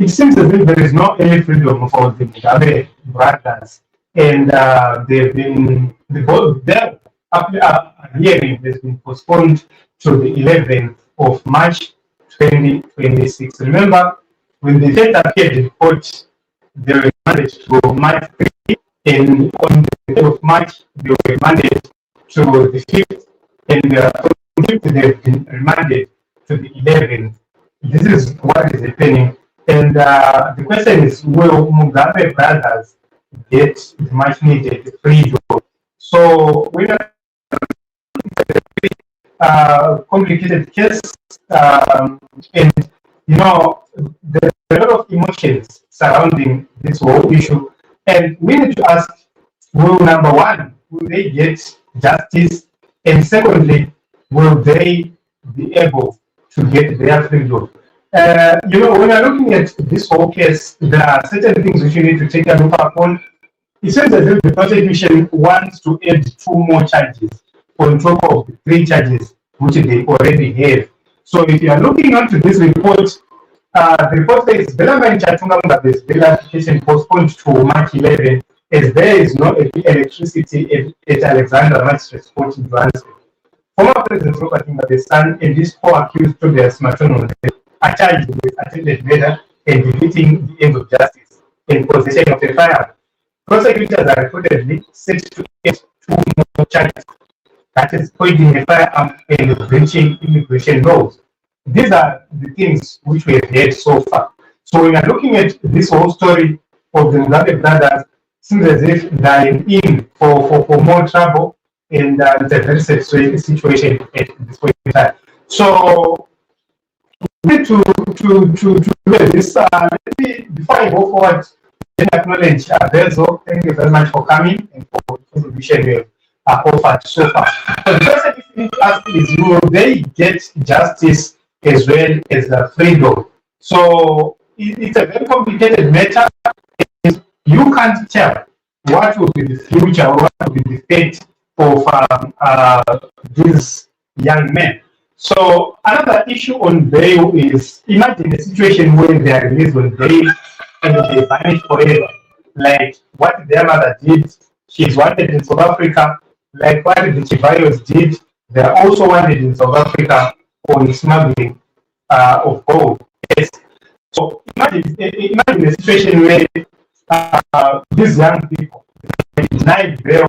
it seems as if there is no any freedom for the Mugabe brothers, and their hearing has been postponed to the 11th of March 2026. Remember, when they first appeared in court, they were remanded to March 3, and on the 3rd of March, they were remanded to the 5th, and from the 5th, they've been remanded to the 11th. This is what is happening. And the question is, will Mugabe brothers get the much needed freedom? So we are complicated case, and there are a lot of emotions surrounding this whole issue, and we need to ask: will, number one, will they get justice, and secondly, will they be able to get their freedom? When you're looking at this whole case, there are certain things which you need to take a look upon. It seems as if the prosecution wants to add 2 more charges on top of the 3 charges which they already have. So if you are looking onto this report, the report says Bellarmine Chatunga Mugabe's bail application postponed to March 11, as there is no electricity at Alexander Magistrates Court in Johannesburg. Former President Robert Mugabe's son and his co-accused Tobias Matongo are charged with attempted murder and defeating the ends of justice in possession of a firearm. Prosecutors are reportedly set to get 2 more charges, that is, pointing a firearm and breaching immigration laws. These are the things which we have heard so far. So when we are looking at this whole story of the Mugabe brothers, it seems as if they are in for more trouble, and it's a very sad situation at this point in time. So we need to look at this. Let me, before I go forward, let me acknowledge Bezo. Thank you very much for coming and for the contribution you have offered so far. So the question you need to ask is, will they get justice as well as freedom? So it's a very complicated matter. You can't tell what will be the future or what will be the fate of these young men. So another issue on bail is, imagine a situation where they are released on bail and they vanish forever. Like what their mother did, she's wanted in South Africa. Like what the Chibayos did, they are also wanted in South Africa on smuggling of gold. Yes. So imagine a situation where these young people are denied bail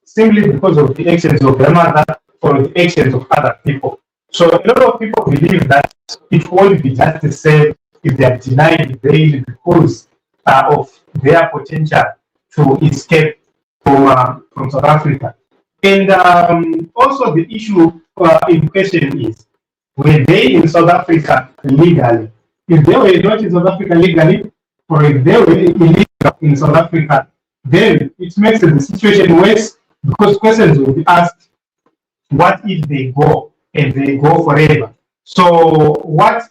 simply because of the actions of their mother or the actions of other people. So a lot of people believe that it won't be just the same if they are denied bail because of their potential to escape from South Africa. And also the issue in question is, were they in South Africa legally? If they were not in South Africa legally, or if they were illegal in South Africa, then it makes the situation worse, because questions will be asked: what if they go and they go forever? So what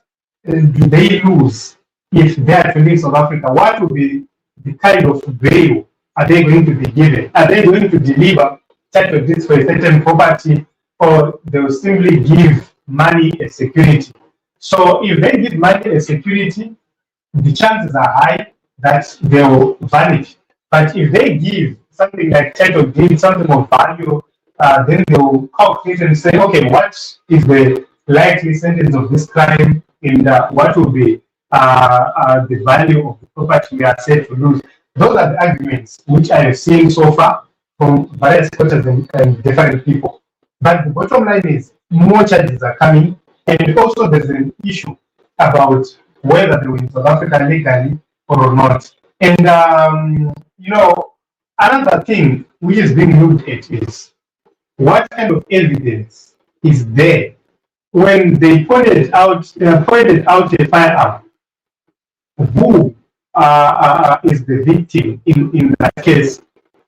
do they lose if they are to leave South Africa? What will be the kind of bail are they going to be given? Are they going to deliver title deeds for a certain property, or they will simply give money as security? So if they give money as security, the chances are high that they will vanish. But if they give something like title deed, something of value, then they will calculate and say, okay, what is the likely sentence of this crime, and what will be the value of the property we are said to lose? Those are the arguments which I have seen so far from various quarters and different people. But the bottom line is, more charges are coming, and also there's an issue about whether they were in South Africa legally or not. And another thing which is being looked at is, what kind of evidence is there when they pointed out a firearm? Who is the victim in that case?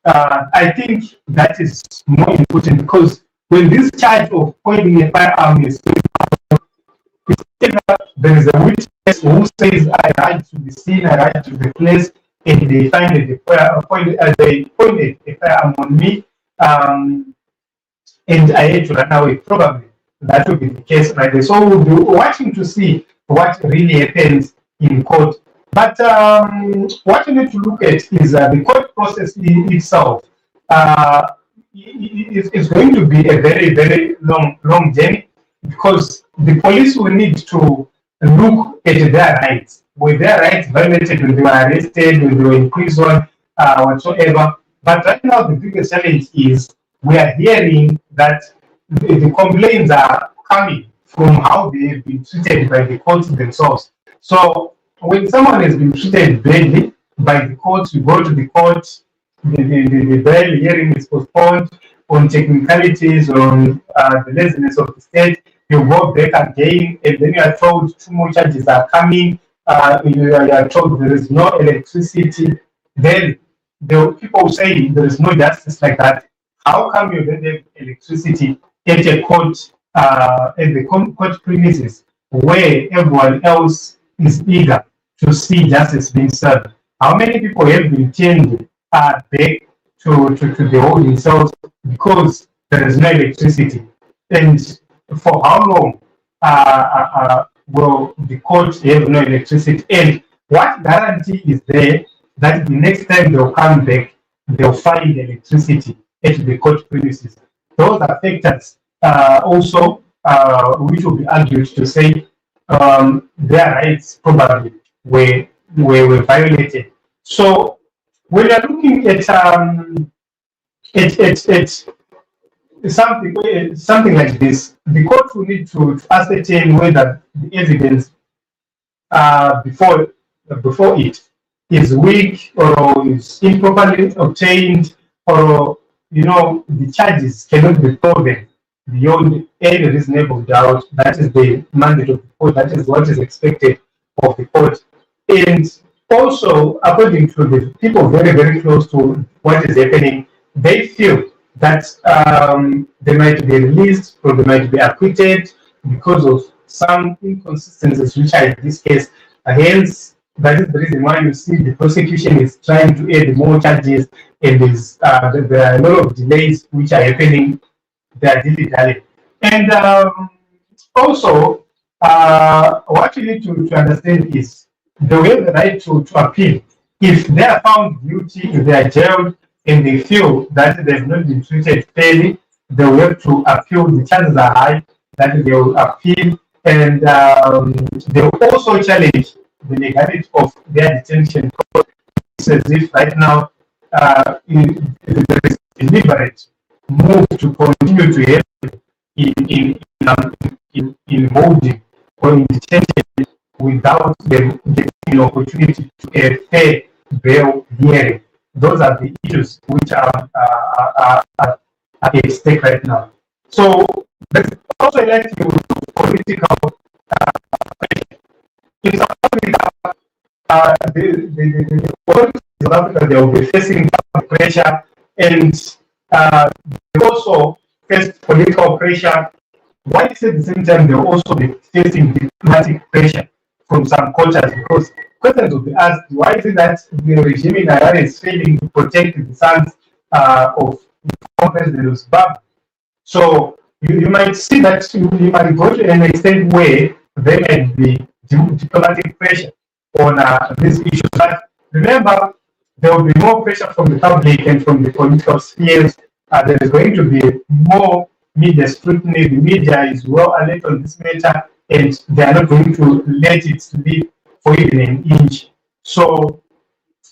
I think that is more important, because when this charge of pointing a firearm is there is a witness who says, I ran to the scene, I ran to the place, and they pointed a firearm on me, and I had to run away. Probably that would be the case right there. So we'll be watching to see what really happens in court But what you need to look at is the court process itself. Uh, is going to be a very, very long journey because the police will need to look at their rights. Were their rights violated when they were arrested, when they were in prison, whatsoever? But right now, the biggest challenge is we are hearing that the complaints are coming from how they have been treated by the courts themselves. So when someone has been treated badly by the courts, you go to the court, the bail hearing is postponed on technicalities, on the laziness of the state. You go back again, and then you are told two more charges are coming. You are told there is no electricity. Then the people say there is no justice like that. How come you don't have electricity at a court, at the court premises, where everyone else is eager to see justice being served? How many people have been turned back to the holding cells because there is no electricity? And for how long will the court have no electricity? And what guarantee is there that the next time they'll come back, they'll find electricity at the court premises? Those are factors also which will be argued to say their rights probably were violated. So when you're looking at something like this, the court will need to ascertain whether the evidence before it is weak or is improperly obtained, or the charges cannot be proven beyond any reasonable doubt. That is the mandate of the court. That is what is expected of the court. And also, according to the people very, very close to what is happening, they feel that they might be released or they might be acquitted because of some inconsistencies which are in this case. Hence, that is the reason why you see the prosecution is trying to add more charges, and there are a lot of delays which are happening. They are dilly-dally. And also, what you need to understand is they have the right to appeal. If they are found guilty, if they are jailed, and they feel that they have not been treated fairly, they will have to appeal. The chances are high that they will appeal, and they will also challenge the legality of their detention. It's as if right now there is a deliberate move to continue to help in holding or in detention without them getting the opportunity to a fair bail hearing. Those are the issues which are at stake right now. So let's also relate to political pressure. In South Africa, the politics in South Africa, they will be facing pressure, and they also face political pressure. Why is at the same time they will also be facing diplomatic pressure from some cultures? Because questions will be asked, why is it that the regime in Harare is failing to protect the sons of the President of Zimbabwe? So you might see that you might go to an extent where there might be diplomatic pressure on these issues. But remember, there will be more pressure from the public and from the political spheres. There is going to be more media scrutiny. The media is well alert on this matter, and they are not going to let it slip for even an inch. So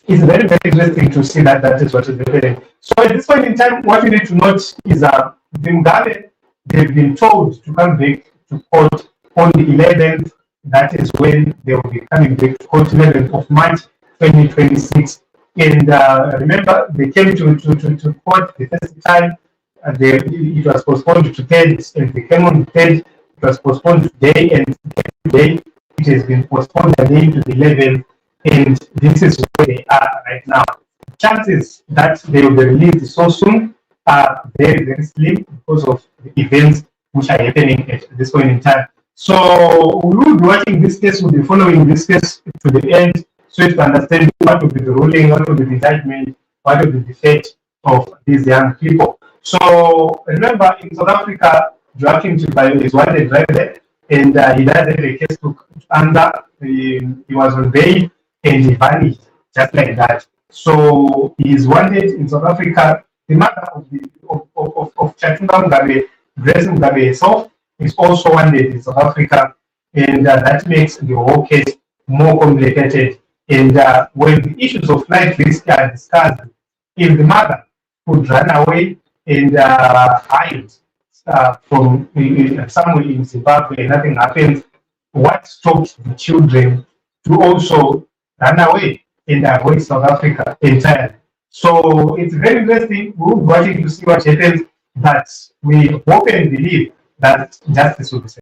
it's very, very interesting to see that is what is happening. So at this point in time, what we need to note is the Mugabe, they've been told to come back to court on the 11th. That is when they will be coming back to court, 11th of March 2026. And remember, they came to court the first time. It was postponed to 10th, and they came on the 10th. It was postponed today, and today it has been postponed again to the 11th. And this is where they are right now. Chances that they will be released so soon are very, very slim because of the events which are happening at this point in time. So we will be watching this case, we'll be following this case to the end, so to understand what will be the ruling, what will be the indictment, what will be the fate of these young people. So remember, in South Africa, Joachim Chibayo is wanted right there, and he does have a case to under. He was on bail, and he vanished just like that. So he is wanted in South Africa. The mother of Chatunga Mugabe, Grace Mugabe herself, is also wanted in South Africa, and that makes the whole case more complicated. And when the issues of flight risk are discussed, if the mother could run away and hide from somewhere in Zimbabwe, nothing happens, what stops the children to also run away and avoid South Africa entirely? So it's very interesting. We're watching to see what happens, but we hope and believe that justice will be served.